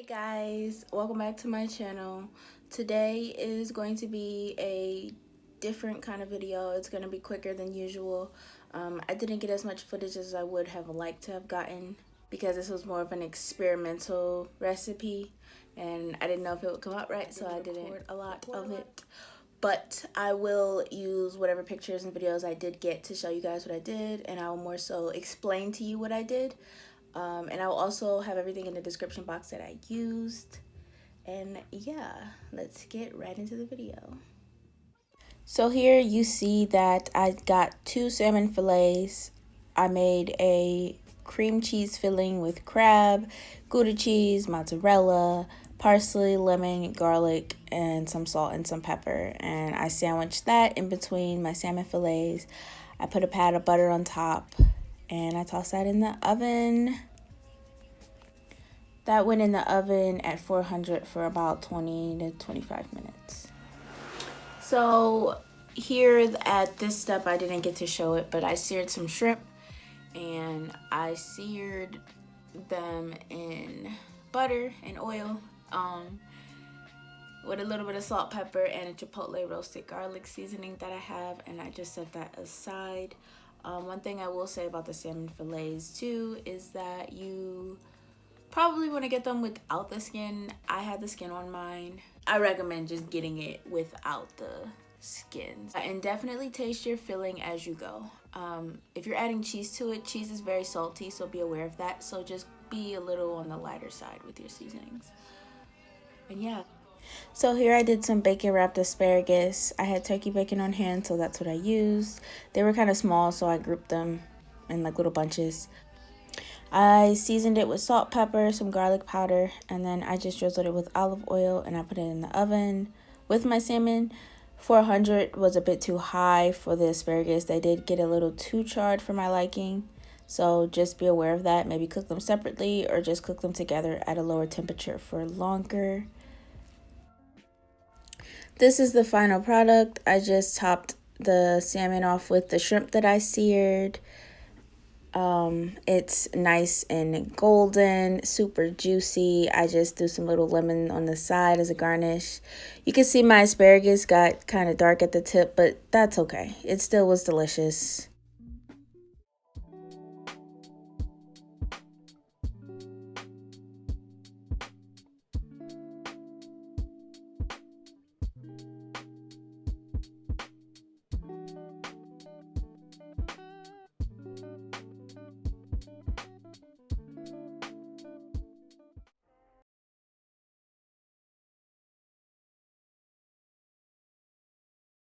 Hey guys, welcome back to my channel. Today is going to be a different kind of video. It's going to be quicker than usual. I didn't get as much footage as I would have liked to have gotten because this was more of an experimental recipe and I didn't know if it would come out right, so I didn't record a lot of it. But I will use whatever pictures and videos I did get to show you guys what I did, and I will more so explain to you what I did. And I will also have everything in the description box that I used. And yeah, let's get right into the video. So here you see that I got 2 salmon fillets. I made a cream cheese filling with crab, Gouda cheese, mozzarella, parsley, lemon, garlic, and some salt and some pepper. And I sandwiched that in between my salmon fillets. I put a pat of butter on top and I tossed that in the oven. That went in the oven at 400 for about 20 to 25 minutes. So here at this step, I didn't get to show it, but I seared some shrimp and I seared them in butter and oil with a little bit of salt, pepper, and a chipotle roasted garlic seasoning that I have, and I just set that aside. One thing I will say about the salmon fillets too is that you probably want to get them without the skin. I had the skin on mine. I recommend just getting it without the skins. And definitely taste your filling as you go. If you're adding cheese to it, cheese is very salty, so be aware of that. So just be a little on the lighter side with your seasonings. And yeah. So here I did some bacon wrapped asparagus. I had turkey bacon on hand, so that's what I used. They were kind of small, so I grouped them in like little bunches. I seasoned it with salt, pepper, some garlic powder, and then I just drizzled it with olive oil and I put it in the oven with my salmon. 400 was a bit too high for the asparagus. They did get a little too charred for my liking, so just be aware of that. Maybe cook them separately or just cook them together at a lower temperature for longer. This is the final product. I just topped the salmon off with the shrimp that I seared. It's nice and golden, super juicy. I just threw some little lemon on the side as a garnish. You can see my asparagus got kind of dark at the tip, but that's okay. It still was delicious.